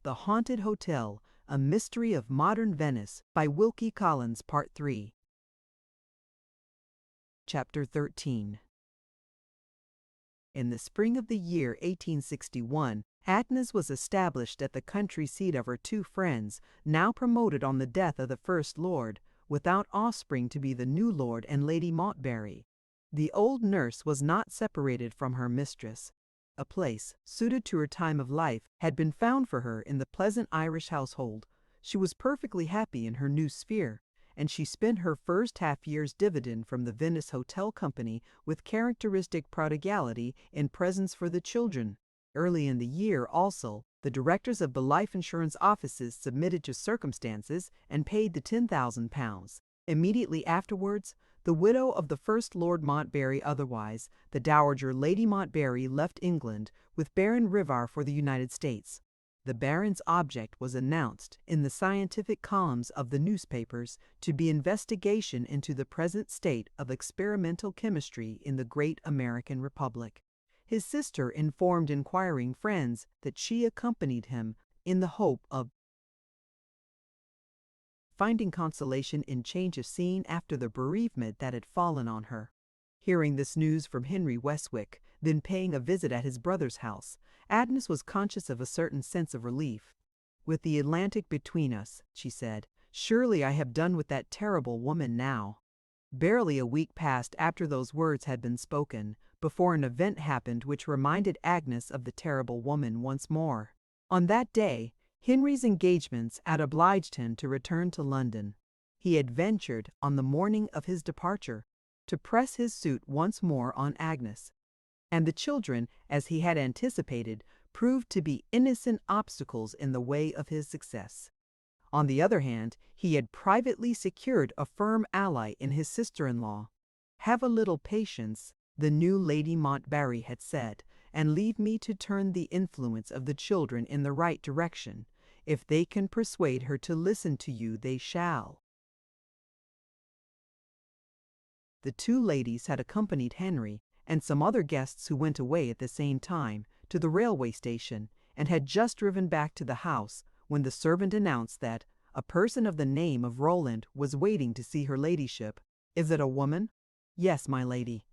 The Haunted Hotel, A Mystery of Modern Venice by Wilkie Collins, Part 3. Chapter 13. In the spring of the year 1861, Agnes was established at the country seat of her two friends, now promoted on the death of the first lord, without offspring to be the new Lord and Lady Montbarry. The old nurse was not separated from her mistress. A place, suited to her time of life, had been found for her in the pleasant Irish household. She was perfectly happy in her new sphere, and she spent her first half-year's dividend from the Venice Hotel Company with characteristic prodigality in presents for the children. Early in the year, also, the directors of the life insurance offices submitted to circumstances and paid the £10,000. Immediately afterwards, the widow of the first Lord Montbarry, otherwise the Dowager Lady Montbarry, left England with Baron Rivar for the United States. The Baron's object was announced in the scientific columns of the newspapers to be investigation into the present state of experimental chemistry in the great American Republic. His sister informed inquiring friends that she accompanied him in the hope of finding consolation in change of scene after the bereavement that had fallen on her. Hearing this news from Henry Westwick, then paying a visit at his brother's house, Agnes was conscious of a certain sense of relief. "With the Atlantic between us," she said, "surely I have done with that terrible woman now." Barely a week passed after those words had been spoken, before an event happened which reminded Agnes of the terrible woman once more. On that day, Henry's engagements had obliged him to return to London. He had ventured, on the morning of his departure, to press his suit once more on Agnes, and the children, as he had anticipated, proved to be innocent obstacles in the way of his success. On the other hand, he had privately secured a firm ally in his sister-in-law. "Have a little patience," the new Lady Montbarry had said, "and leave me to turn the influence of the children in the right direction. If they can persuade her to listen to you, they shall." The two ladies had accompanied Henry, and some other guests who went away at the same time, to the railway station, and had just driven back to the house, when the servant announced that a person of the name of Roland was waiting to see her ladyship. "Is it a woman?" "Yes, my lady."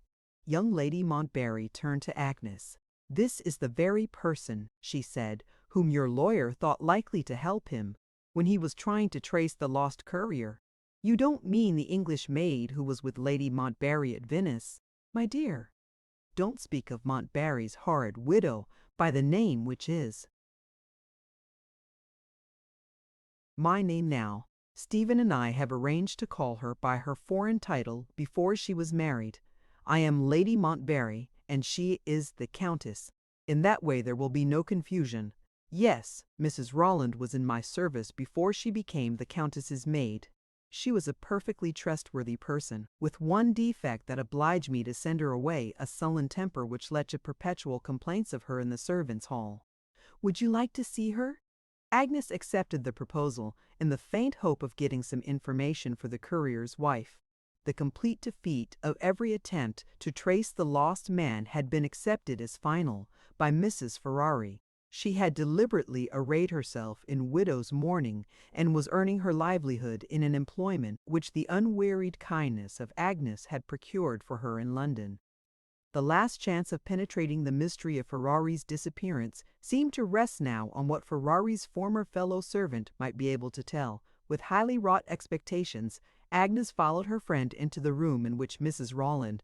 Young Lady Montbarry turned to Agnes. "This is the very person," she said, "whom your lawyer thought likely to help him when he was trying to trace the lost courier. You don't mean the English maid who was with Lady Montbarry at Venice? My dear, don't speak of Montbarry's horrid widow by the name which is my name now. Stephen and I have arranged to call her by her foreign title before she was married. I am Lady Montbarry, and she is the Countess. In that way there will be no confusion. Yes, Mrs. Roland was in my service before she became the Countess's maid. She was a perfectly trustworthy person, with one defect that obliged me to send her away, a sullen temper which led to perpetual complaints of her in the servants' hall. Would you like to see her?" Agnes accepted the proposal, in the faint hope of getting some information for the courier's wife. The complete defeat of every attempt to trace the lost man had been accepted as final by Mrs. Ferrari. She had deliberately arrayed herself in widow's mourning, and was earning her livelihood in an employment which the unwearied kindness of Agnes had procured for her in London. The last chance of penetrating the mystery of Ferrari's disappearance seemed to rest now on what Ferrari's former fellow-servant might be able to tell. With highly wrought expectations, Agnes followed her friend into the room in which Mrs. Roland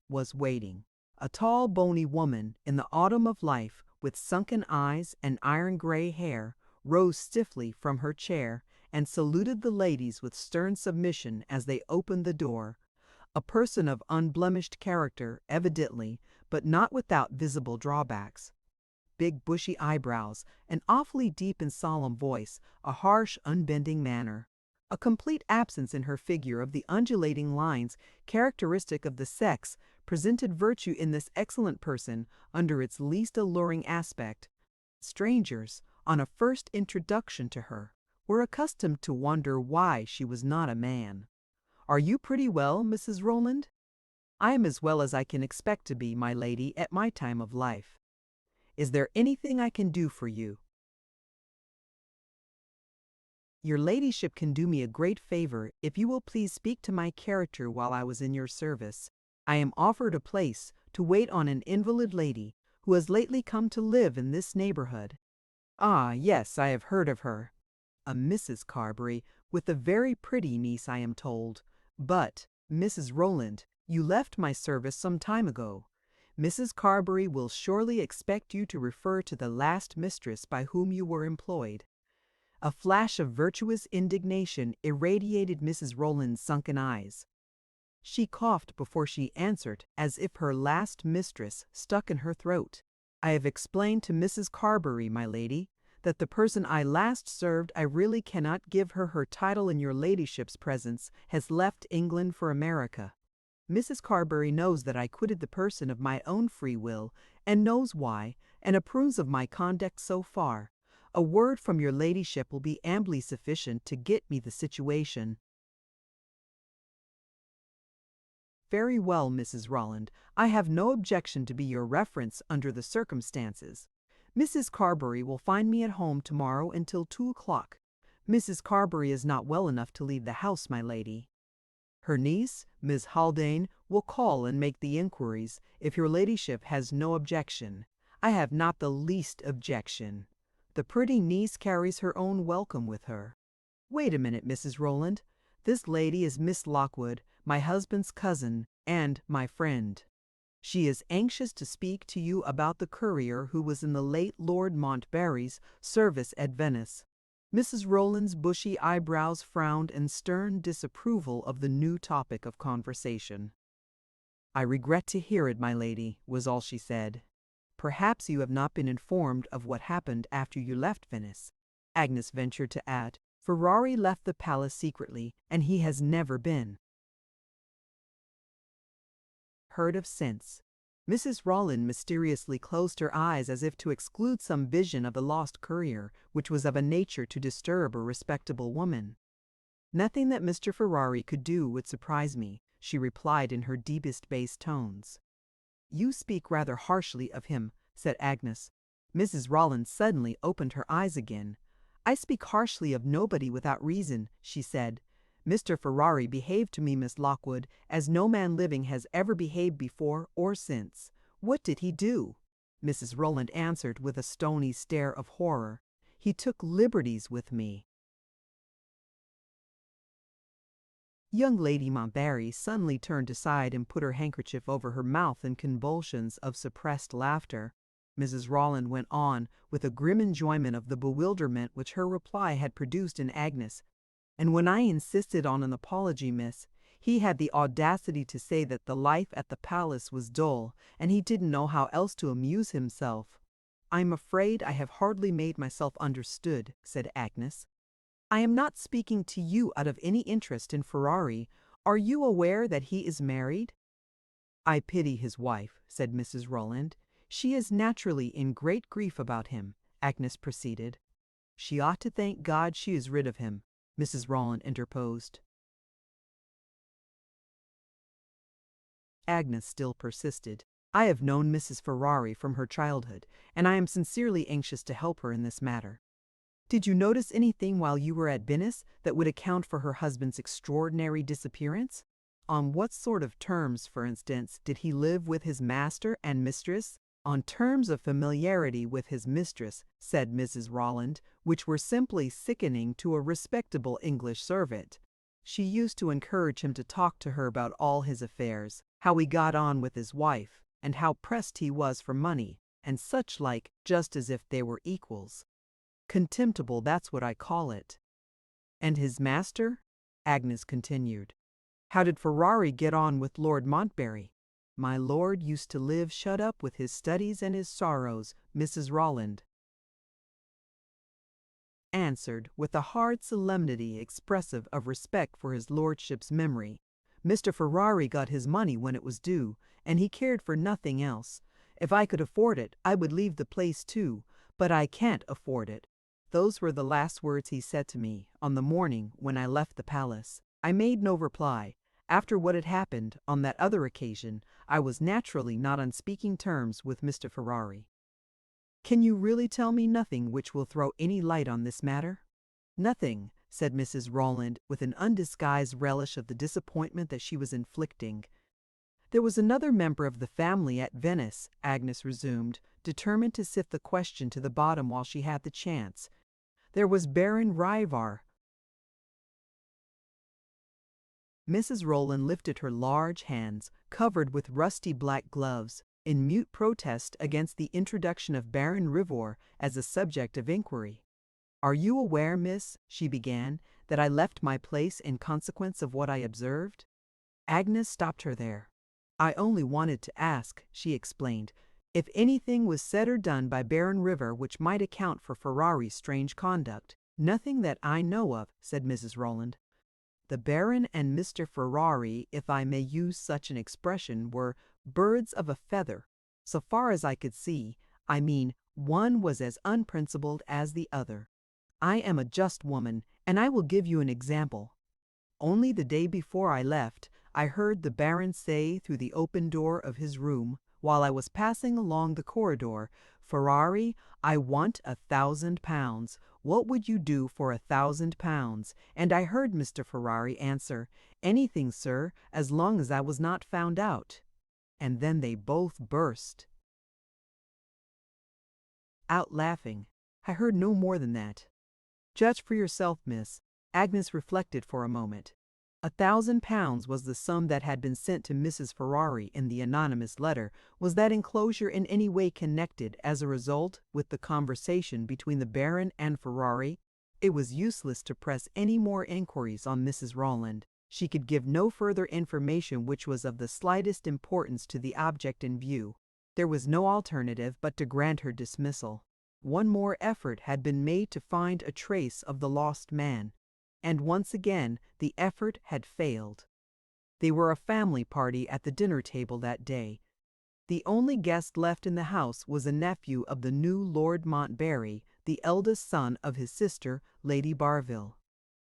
was waiting. A tall, bony woman, in the autumn of life, with sunken eyes and iron-gray hair, rose stiffly from her chair and saluted the ladies with stern submission as they opened the door. A person of unblemished character, evidently, but not without visible drawbacks. Big bushy eyebrows, an awfully deep and solemn voice, a harsh, unbending manner. A complete absence in her figure of the undulating lines characteristic of the sex presented virtue in this excellent person under its least alluring aspect. Strangers, on a first introduction to her, were accustomed to wonder why she was not a man. "Are you pretty well, Mrs. Roland?" "I am as well as I can expect to be, my lady, at my time of life." Is there anything I can do for you? Your ladyship can do me a great favor if you will please speak to my character while I was in your service. I am offered a place to wait on an invalid lady who has lately come to live in this neighborhood. Ah, yes, I have heard of her. A Mrs. Carberry, with a very pretty niece, I am told. But, Mrs. Rowland, you left my service some time ago. Mrs. Carberry will surely expect you to refer to the last mistress by whom you were employed. A flash of virtuous indignation irradiated Mrs. Rowland's sunken eyes. She coughed before she answered, as if her last mistress stuck in her throat. I have explained to Mrs. Carberry, my lady, that the person I last served, I really cannot give her her title in your ladyship's presence, has left England for America. Mrs. Carberry knows that I quitted the person of my own free will, and knows why, and approves of my conduct so far. A word from your ladyship will be amply sufficient to get me the situation. Very well, Mrs. Rowland, I have no objection to be your reference under the circumstances. Mrs. Carberry will find me at home tomorrow until 2 o'clock. Mrs. Carberry is not well enough to leave the house, my lady. Her niece, Miss Haldane, will call and make the inquiries, if your ladyship has no objection. I have not the least objection. The pretty niece carries her own welcome with her. Wait a minute, Mrs. Rowland. This lady is Miss Lockwood, my husband's cousin, and my friend. She is anxious to speak to you about the courier who was in the late Lord Montbarry's service at Venice. Mrs. Rowland's bushy eyebrows frowned in stern disapproval of the new topic of conversation. I regret to hear it, my lady, was all she said. Perhaps you have not been informed of what happened after you left Venice, Agnes ventured to add. Ferrari left the palace secretly, and he has never been heard of since. Mrs. Rowland mysteriously closed her eyes as if to exclude some vision of the lost courier, which was of a nature to disturb a respectable woman. Nothing that Mr. Ferrari could do would surprise me, she replied in her deepest bass tones. You speak rather harshly of him, said Agnes. Mrs. Rowland suddenly opened her eyes again. I speak harshly of nobody without reason, she said. Mr. Ferrari behaved to me, Miss Lockwood, as no man living has ever behaved before or since. What did he do? Mrs. Rowland answered with a stony stare of horror. He took liberties with me. Young Lady Montbarry suddenly turned aside and put her handkerchief over her mouth in convulsions of suppressed laughter. Mrs. Rowland went on, with a grim enjoyment of the bewilderment which her reply had produced in Agnes. And when I insisted on an apology, miss, he had the audacity to say that the life at the palace was dull, and he didn't know how else to amuse himself. I'm afraid I have hardly made myself understood, said Agnes. I am not speaking to you out of any interest in Ferrari. Are you aware that he is married? I pity his wife, said Mrs. Rowland. She is naturally in great grief about him, Agnes proceeded. She ought to thank God she is rid of him, Mrs. Rowland interposed. Agnes still persisted. I have known Mrs. Ferrari from her childhood, and I am sincerely anxious to help her in this matter. Did you notice anything while you were at Venice that would account for her husband's extraordinary disappearance? On what sort of terms, for instance, did he live with his master and mistress? On terms of familiarity with his mistress, said Mrs. Rowland, which were simply sickening to a respectable English servant. She used to encourage him to talk to her about all his affairs, how he got on with his wife, and how pressed he was for money, and such like, just as if they were equals. Contemptible, that's what I call it. And his master? Agnes continued. How did Ferrari get on with Lord Montbarry? My lord used to live shut up with his studies and his sorrows, Mrs. Rowland answered with a hard solemnity expressive of respect for his lordship's memory. Mr. Ferrari got his money when it was due, and he cared for nothing else. If I could afford it, I would leave the place too, but I can't afford it. Those were the last words he said to me on the morning when I left the palace. I made no reply. After what had happened on that other occasion, I was naturally not on speaking terms with Mr. Ferrari. Can you really tell me nothing which will throw any light on this matter? Nothing, said Mrs. Rowland, with an undisguised relish of the disappointment that she was inflicting. There was another member of the family at Venice, Agnes resumed, determined to sift the question to the bottom while she had the chance. There was Baron Ryvar. Mrs. Rowland lifted her large hands, covered with rusty black gloves, in mute protest against the introduction of Baron Ryvar as a subject of inquiry. "Are you aware, miss," she began, "that I left my place in consequence of what I observed?" Agnes stopped her there. "I only wanted to ask," she explained, "if anything was said or done by Baron Ryvar which might account for Ferrari's strange conduct." "Nothing that I know of," said Mrs. Rowland. "The Baron and Mr. Ferrari, if I may use such an expression, were birds of a feather. So far as I could see, I mean, one was as unprincipled as the other. I am a just woman, and I will give you an example. Only the day before I left, I heard the Baron say through the open door of his room, while I was passing along the corridor, 'Ferrari, I want £1,000. What would you do for £1,000? And I heard Mr. Ferrari answer, 'Anything, sir, as long as I was not found out.' And then they both burst out laughing. I heard no more than that. Judge for yourself, miss." Agnes reflected for a moment. £1,000 was the sum that had been sent to Mrs. Ferrari in the anonymous letter. Was that enclosure in any way connected, as a result, with the conversation between the Baron and Ferrari? It was useless to press any more inquiries on Mrs. Rowland. She could give no further information which was of the slightest importance to the object in view. There was no alternative but to grant her dismissal. One more effort had been made to find a trace of the lost man, and once again the effort had failed. They were a family party at the dinner table that day. The only guest left in the house was a nephew of the new Lord Montbarry, the eldest son of his sister, Lady Barville.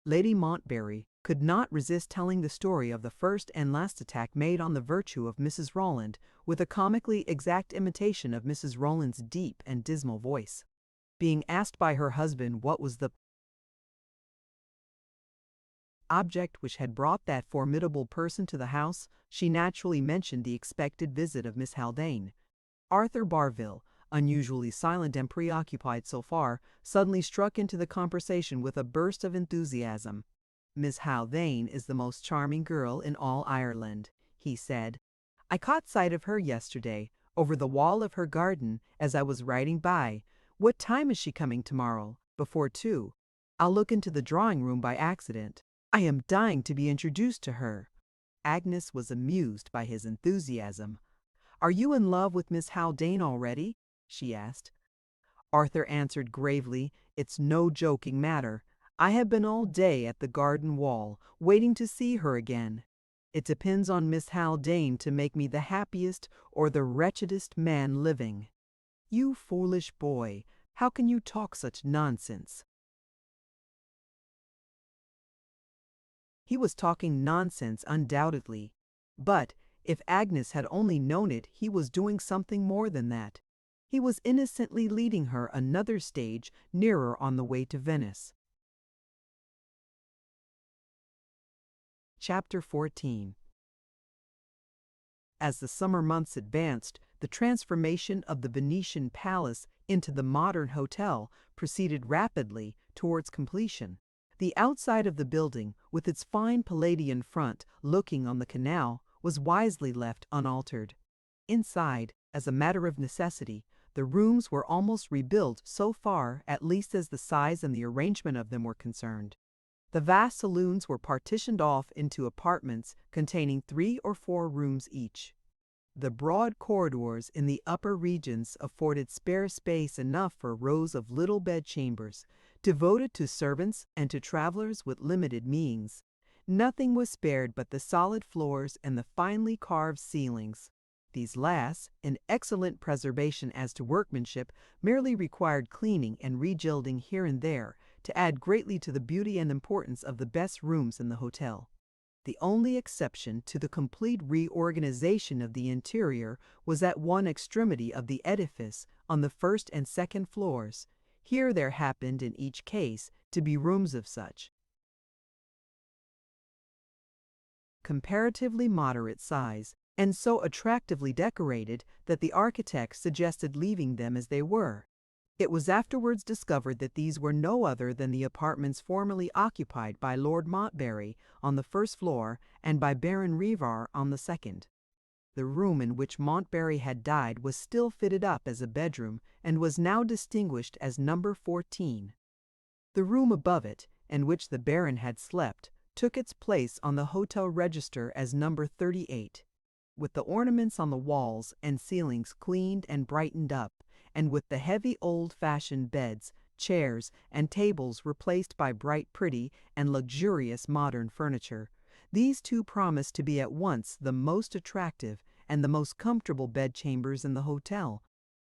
Lady Montbarry could not resist telling the story of the first and last attack made on the virtue of Mrs. Rowland, with a comically exact imitation of Mrs. Rowland's deep and dismal voice. Being asked by her husband what was the object which had brought that formidable person to the house, she naturally mentioned the expected visit of Miss Haldane. Arthur Barville, unusually silent and preoccupied so far, suddenly struck into the conversation with a burst of enthusiasm. "Miss Haldane is the most charming girl in all Ireland," he said. "I caught sight of her yesterday, over the wall of her garden, as I was riding by. What time is she coming tomorrow? Before 2. I'll look into the drawing-room by accident. I am dying to be introduced to her." Agnes was amused by his enthusiasm. "Are you in love with Miss Haldane already?" she asked. Arthur answered gravely, "It's no joking matter. I have been all day at the garden wall, waiting to see her again. It depends on Miss Haldane to make me the happiest or the wretchedest man living." "You foolish boy, how can you talk such nonsense?" He was talking nonsense undoubtedly, but if Agnes had only known it, he was doing something more than that. He was innocently leading her another stage nearer on the way to Venice. Chapter 14. As the summer months advanced, the transformation of the Venetian palace into the modern hotel proceeded rapidly towards completion. The outside of the building, with its fine Palladian front looking on the canal, was wisely left unaltered. Inside, as a matter of necessity, the rooms were almost rebuilt so far, at least as the size and the arrangement of them were concerned. The vast saloons were partitioned off into apartments containing 3 or 4 rooms each. The broad corridors in the upper regions afforded spare space enough for rows of little bedchambers, devoted to servants and to travelers with limited means. Nothing was spared but the solid floors and the finely carved ceilings. These last, in excellent preservation as to workmanship, merely required cleaning and regilding here and there, to add greatly to the beauty and importance of the best rooms in the hotel. The only exception to the complete reorganization of the interior was at one extremity of the edifice on the first and second floors. Here there happened in each case to be rooms of such comparatively moderate size, and so attractively decorated that the architect suggested leaving them as they were. It was afterwards discovered that these were no other than the apartments formerly occupied by Lord Montbarry on the first floor and by Baron Rivar on the second. The room in which Montbarry had died was still fitted up as a bedroom and was now distinguished as number 14. The room above it, in which the Baron had slept, took its place on the hotel register as number 38. With the ornaments on the walls and ceilings cleaned and brightened up, and with the heavy old-fashioned beds, chairs, and tables replaced by bright, pretty, and luxurious modern furniture, these two promised to be at once the most attractive and the most comfortable bedchambers in the hotel.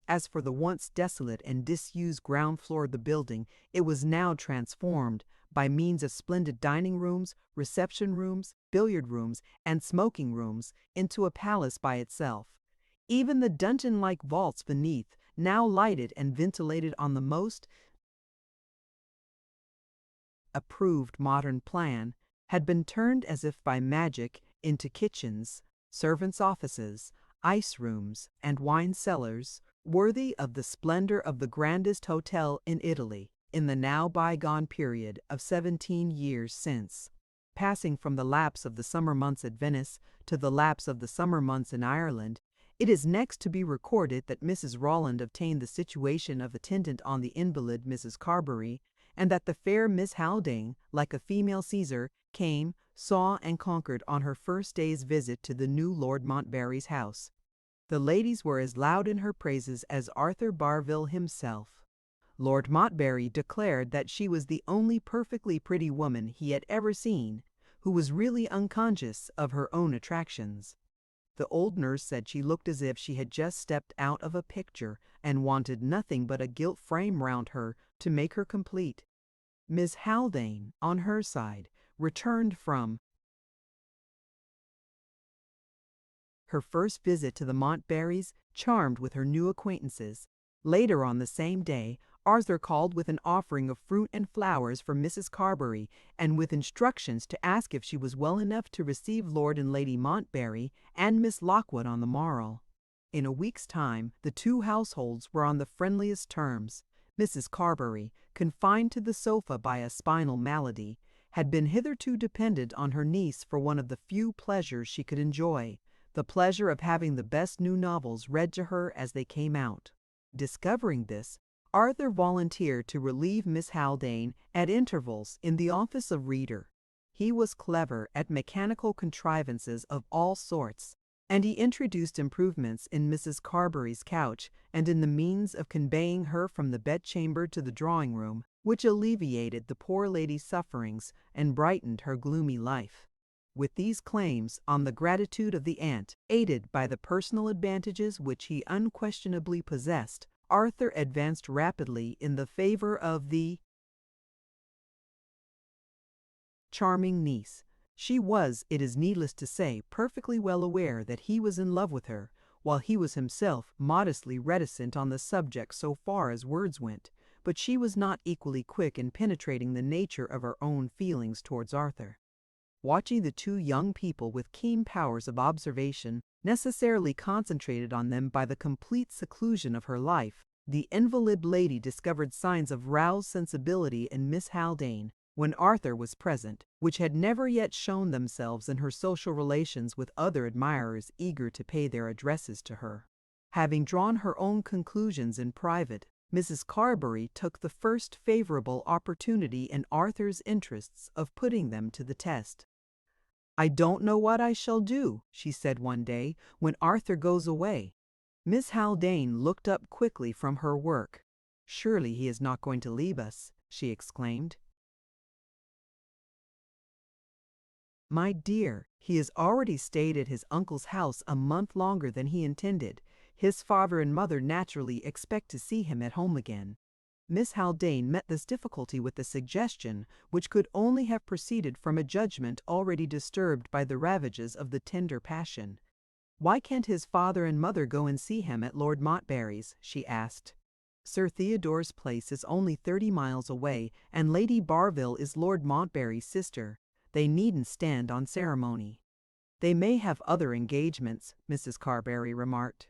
As for the once desolate and disused ground floor of the building, it was now transformed, by means of splendid dining rooms, reception rooms, billiard rooms, and smoking rooms, into a palace by itself. Even the dungeon-like vaults beneath, now lighted and ventilated on the most approved modern plan, had been turned as if by magic into kitchens, servants' offices, ice rooms, and wine cellars, worthy of the splendor of the grandest hotel in Italy, in the now bygone period of 17 years since. Passing from the lapse of the summer months at Venice to the lapse of the summer months in Ireland, it is next to be recorded that Mrs. Rolland obtained the situation of attendant on the invalid Mrs. Carberry, and that the fair Miss Haldane, like a female Caesar, came, saw, and conquered on her first day's visit to the new Lord Montbarry's house. The ladies were as loud in her praises as Arthur Barville himself. Lord Montbarry declared that she was the only perfectly pretty woman he had ever seen, who was really unconscious of her own attractions. The old nurse said she looked as if she had just stepped out of a picture and wanted nothing but a gilt frame round her to make her complete. Miss Haldane, on her side, returned from her first visit to the Montbarrys, charmed with her new acquaintances. Later on the same day, Arthur called with an offering of fruit and flowers for Mrs. Carberry, and with instructions to ask if she was well enough to receive Lord and Lady Montbarry and Miss Lockwood on the morrow. In a week's time, the two households were on the friendliest terms. Mrs. Carberry, confined to the sofa by a spinal malady, had been hitherto dependent on her niece for one of the few pleasures she could enjoy, the pleasure of having the best new novels read to her as they came out. Discovering this, Arthur volunteered to relieve Miss Haldane at intervals in the office of reader. He was clever at mechanical contrivances of all sorts, and he introduced improvements in Mrs. Carberry's couch and in the means of conveying her from the bedchamber to the drawing-room, which alleviated the poor lady's sufferings and brightened her gloomy life. With these claims on the gratitude of the aunt, aided by the personal advantages which he unquestionably possessed, Arthur advanced rapidly in the favor of the charming niece. She was, it is needless to say, perfectly well aware that he was in love with her, while he was himself modestly reticent on the subject so far as words went, but she was not equally quick in penetrating the nature of her own feelings towards Arthur. Watching the two young people with keen powers of observation, necessarily concentrated on them by the complete seclusion of her life, the invalid lady discovered signs of roused sensibility in Miss Haldane, when Arthur was present, which had never yet shown themselves in her social relations with other admirers eager to pay their addresses to her. Having drawn her own conclusions in private, Mrs. Carberry took the first favorable opportunity in Arthur's interests of putting them to the test. "I don't know what I shall do," she said one day, "when Arthur goes away." Miss Haldane looked up quickly from her work. "Surely he is not going to leave us," she exclaimed. "My dear, he has already stayed at his uncle's house a month longer than he intended. His father and mother naturally expect to see him at home again." Miss Haldane met this difficulty with a suggestion which could only have proceeded from a judgment already disturbed by the ravages of the tender passion. "Why can't his father and mother go and see him at Lord Montbarry's?" she asked. "Sir Theodore's place is only 30 miles away, and Lady Barville is Lord Montbarry's sister. They needn't stand on ceremony." "They may have other engagements," Mrs. Carberry remarked.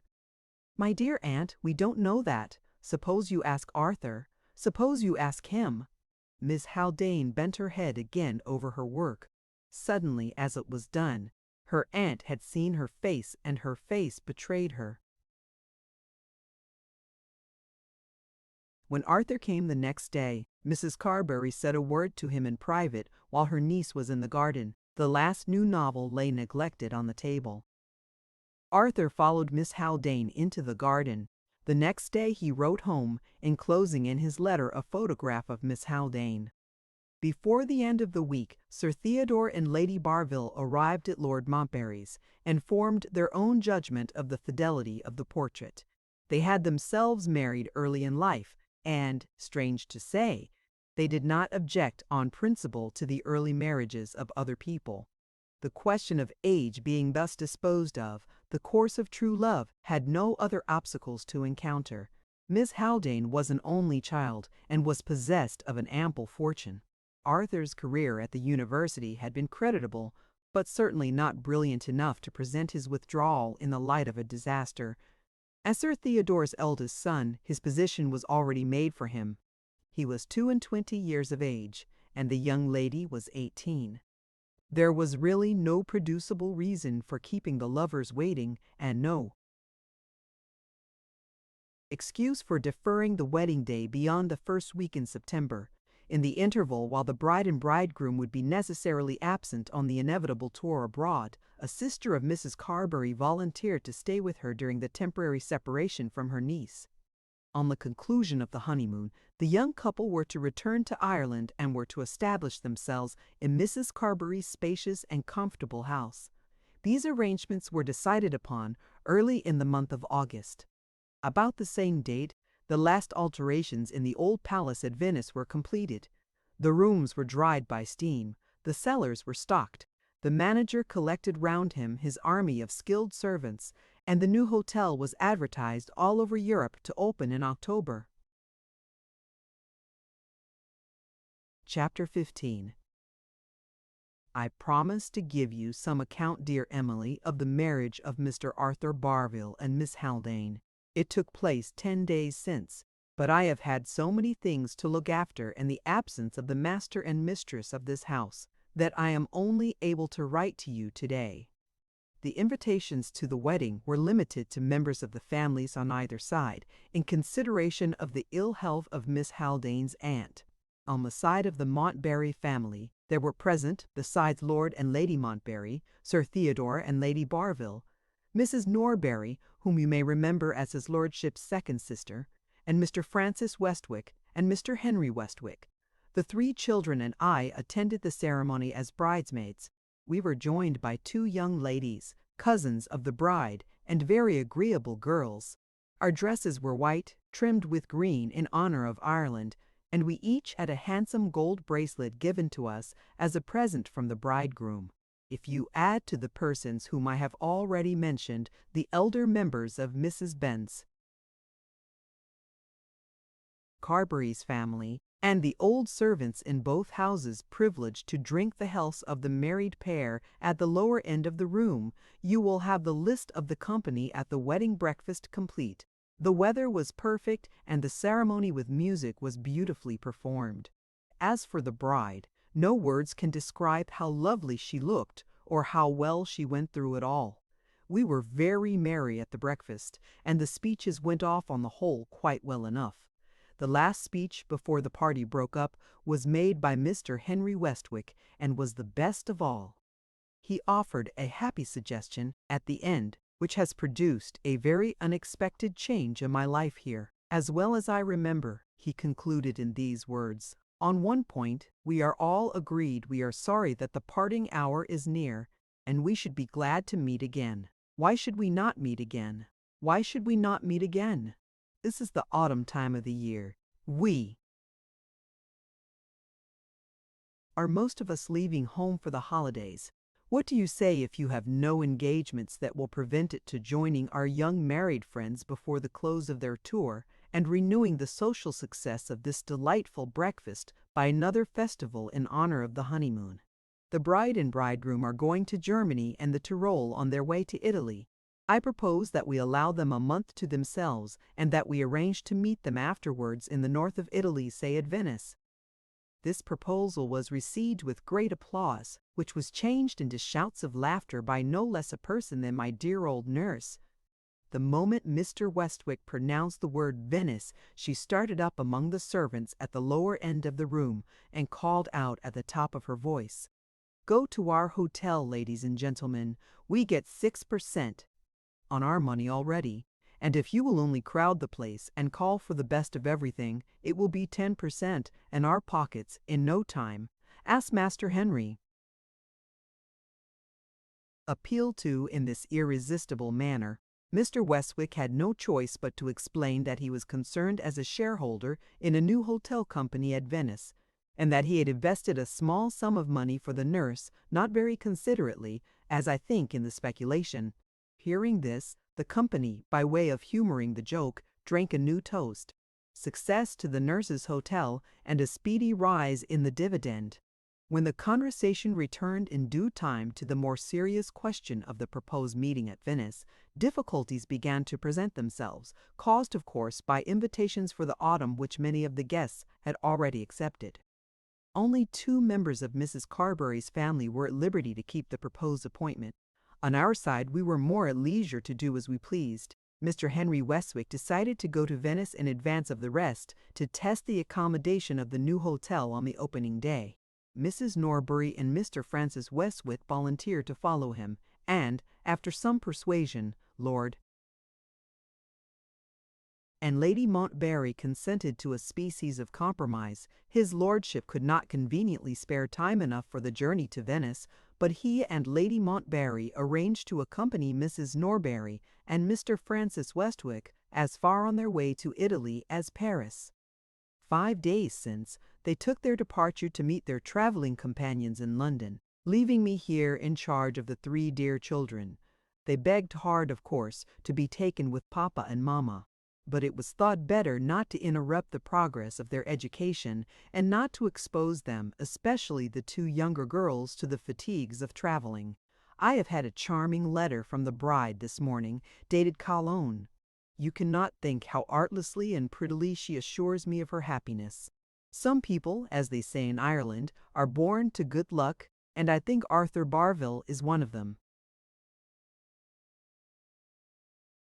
"My dear aunt, we don't know that. Suppose you ask Arthur. Suppose you ask him." Miss Haldane bent her head again over her work. Suddenly, as it was done, her aunt had seen her face, and her face betrayed her. When Arthur came the next day, Mrs. Carberry said a word to him in private while her niece was in the garden. The last new novel lay neglected on the table. Arthur followed Miss Haldane into the garden. The next day he wrote home, enclosing in his letter a photograph of Miss Haldane. Before the end of the week, Sir Theodore and Lady Barville arrived at Lord Montbarry's, and formed their own judgment of the fidelity of the portrait. They had themselves married early in life, and, strange to say, they did not object on principle to the early marriages of other people. The question of age being thus disposed of, the course of true love had no other obstacles to encounter. Miss Haldane was an only child, and was possessed of an ample fortune. Arthur's career at the university had been creditable, but certainly not brilliant enough to present his withdrawal in the light of a disaster. As Sir Theodore's eldest son, his position was already made for him. He was 22 years of age, and the young lady was 18. There was really no producible reason for keeping the lovers waiting, and no excuse for deferring the wedding day beyond the first week in September. In the interval, while the bride and bridegroom would be necessarily absent on the inevitable tour abroad, a sister of Mrs. Carberry volunteered to stay with her during the temporary separation from her niece. On the conclusion of the honeymoon, the young couple were to return to Ireland and were to establish themselves in Mrs. Carberry's spacious and comfortable house. These arrangements were decided upon early in the month of August. About the same date, the last alterations in the old palace at Venice were completed. The rooms were dried by steam, the cellars were stocked, the manager collected round him his army of skilled servants, and the new hotel was advertised all over Europe to open in October. Chapter 15. I promise to give you some account, dear Emily, of the marriage of Mr. Arthur Barville and Miss Haldane. It took place 10 days since, but I have had so many things to look after in the absence of the master and mistress of this house, that I am only able to write to you today. The invitations to the wedding were limited to members of the families on either side, in consideration of the ill health of Miss Haldane's aunt. On the side of the Montbarry family, there were present, besides Lord and Lady Montbarry, Sir Theodore and Lady Barville, Mrs. Norbury, whom you may remember as his lordship's second sister, and Mr. Francis Westwick and Mr. Henry Westwick. The 3 children and I attended the ceremony as bridesmaids. We were joined by 2 young ladies, cousins of the bride, and very agreeable girls. Our dresses were white, trimmed with green in honor of Ireland, and we each had a handsome gold bracelet given to us as a present from the bridegroom. If you add to the persons whom I have already mentioned the elder members of Mrs. Ben's Carberry's family, and the old servants in both houses privileged to drink the healths of the married pair at the lower end of the room, you will have the list of the company at the wedding breakfast complete. The weather was perfect, and the ceremony with music was beautifully performed. As for the bride, no words can describe how lovely she looked, or how well she went through it all. We were very merry at the breakfast, and the speeches went off on the whole quite well enough. The last speech before the party broke up was made by Mr. Henry Westwick, and was the best of all. He offered a happy suggestion at the end, which has produced a very unexpected change in my life here. As well as I remember, he concluded in these words: "On one point we are all agreed. We are sorry that the parting hour is near, and we should be glad to meet again. Why should we not meet again? Why should we not meet again? This is the autumn time of the year. We are most of us leaving home for the holidays. What do you say if you have no engagements that will prevent it to joining our young married friends before the close of their tour and renewing the social success of this delightful breakfast by another festival in honor of the honeymoon? The bride and bridegroom are going to Germany and the Tyrol on their way to Italy. I propose that we allow them a month to themselves and that we arrange to meet them afterwards in the north of Italy, say at Venice. This proposal was received with great applause, which was changed into shouts of laughter by no less a person than my dear old nurse. The moment Mr. Westwick pronounced the word Venice, she started up among the servants at the lower end of the room and called out at the top of her voice, "Go to our hotel, ladies and gentlemen. We get 6% on our money already. And if you will only crowd the place and call for the best of everything, it will be 10% in our pockets in no time. Ask Master Henry." Appealed to in this irresistible manner, Mr. Westwick had no choice but to explain that he was concerned as a shareholder in a new hotel company at Venice, and that he had invested a small sum of money for the nurse, not very considerately, as I think, in the speculation. Hearing this, the company, by way of humoring the joke, drank a new toast: success to the nurse's hotel and a speedy rise in the dividend. When the conversation returned in due time to the more serious question of the proposed meeting at Venice, difficulties began to present themselves, caused of course by invitations for the autumn which many of the guests had already accepted. Only 2 members of Mrs. Carberry's family were at liberty to keep the proposed appointment. On our side we were more at leisure to do as we pleased. Mr. Henry Westwick decided to go to Venice in advance of the rest, to test the accommodation of the new hotel on the opening day. Mrs. Norbury and Mr. Francis Westwick volunteered to follow him, and, after some persuasion, Lord and Lady Montbarry consented to a species of compromise. His lordship could not conveniently spare time enough for the journey to Venice, but he and Lady Montbarry arranged to accompany Mrs. Norbury and Mr. Francis Westwick as far on their way to Italy as Paris. 5 days since, they took their departure to meet their traveling companions in London, leaving me here in charge of the 3 dear children. They begged hard, of course, to be taken with Papa and Mamma, but it was thought better not to interrupt the progress of their education and not to expose them, especially the 2 younger girls, to the fatigues of traveling. I have had a charming letter from the bride this morning, dated Cologne. You cannot think how artlessly and prettily she assures me of her happiness. Some people, as they say in Ireland, are born to good luck, and I think Arthur Barville is one of them.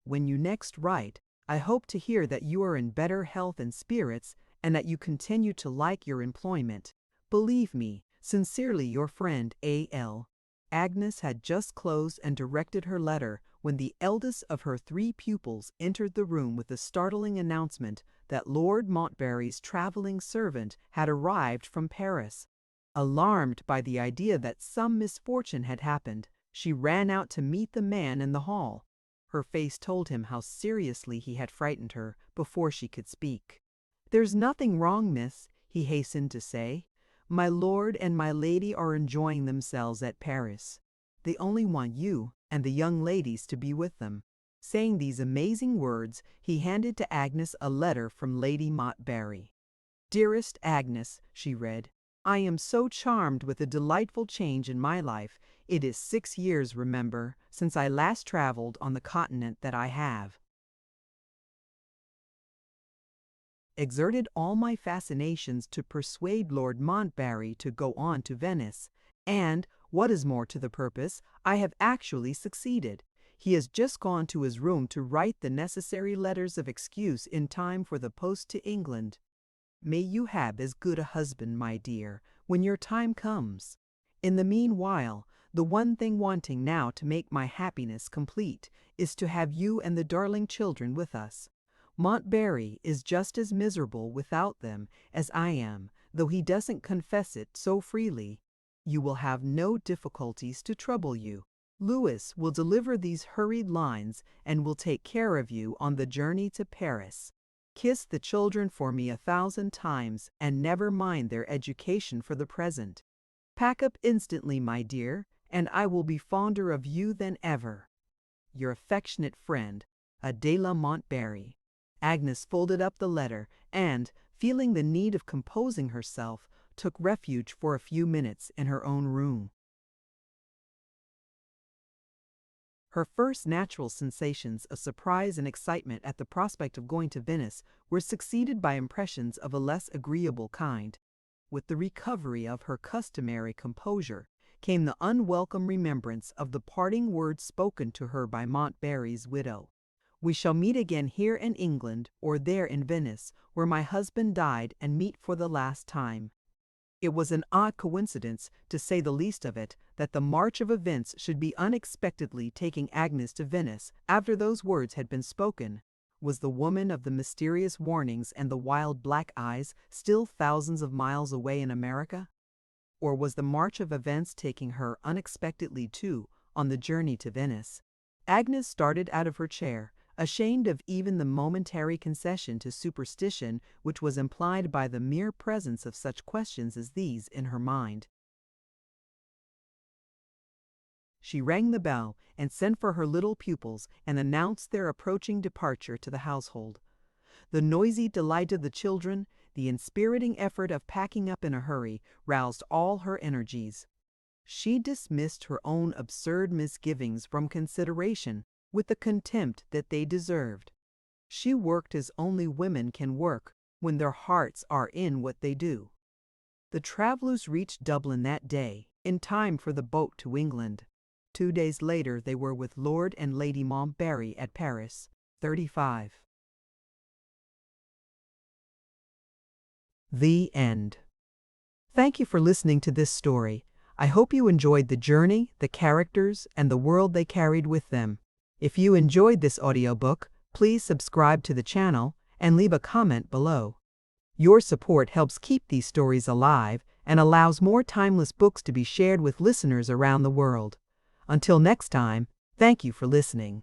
When you next write, I hope to hear that you are in better health and spirits, and that you continue to like your employment. Believe me, sincerely your friend, A.L. Agnes had just closed and directed her letter when the eldest of her 3 pupils entered the room with the startling announcement that Lord Montbarry's traveling servant had arrived from Paris. Alarmed by the idea that some misfortune had happened, she ran out to meet the man in the hall. Her face told him how seriously he had frightened her before she could speak. "There's nothing wrong, miss," he hastened to say. "My lord and my lady are enjoying themselves at Paris. They only want you and the young ladies to be with them." Saying these amazing words, he handed to Agnes a letter from Lady Montbarry. "Dearest Agnes," she read, "I am so charmed with a delightful change in my life. It is 6 years, remember, since I last traveled on the continent that I have exerted all my fascinations to persuade Lord Montbarry to go on to Venice, and, what is more to the purpose, I have actually succeeded. He has just gone to his room to write the necessary letters of excuse in time for the post to England. May you have as good a husband, my dear, when your time comes. In the meanwhile, the one thing wanting now to make my happiness complete is to have you and the darling children with us. Montbarry is just as miserable without them as I am, though he doesn't confess it so freely. You will have no difficulties to trouble you. Louis will deliver these hurried lines and will take care of you on the journey to Paris. Kiss the children for me 1,000 times, and never mind their education for the present. Pack up instantly, my dear, and I will be fonder of you than ever. Your affectionate friend, Adela Montbarry. Agnes folded up the letter and, feeling the need of composing herself, took refuge for a few minutes in her own room. Her first natural sensations of surprise and excitement at the prospect of going to Venice were succeeded by impressions of a less agreeable kind. With the recovery of her customary composure came the unwelcome remembrance of the parting words spoken to her by Montbarry's widow. "We shall meet again here in England, or there in Venice, where my husband died, and meet for the last time." It was an odd coincidence, to say the least of it, that the march of events should be unexpectedly taking Agnes to Venice after those words had been spoken. Was the woman of the mysterious warnings and the wild black eyes still thousands of miles away in America? Or was the march of events taking her unexpectedly too on the journey to Venice? Agnes started out of her chair, ashamed of even the momentary concession to superstition which was implied by the mere presence of such questions as these in her mind. She rang the bell and sent for her little pupils and announced their approaching departure to the household. The noisy delight of the children, the inspiriting effort of packing up in a hurry, roused all her energies. She dismissed her own absurd misgivings from consideration with the contempt that they deserved. She worked as only women can work when their hearts are in what they do. The travelers reached Dublin that day, in time for the boat to England. 2 days later they were with Lord and Lady Montbarry at Paris. 35. The end. Thank you for listening to this story. I hope you enjoyed the journey, the characters, and the world they carried with them. If you enjoyed this audiobook, please subscribe to the channel and leave a comment below. Your support helps keep these stories alive and allows more timeless books to be shared with listeners around the world. Until next time, thank you for listening.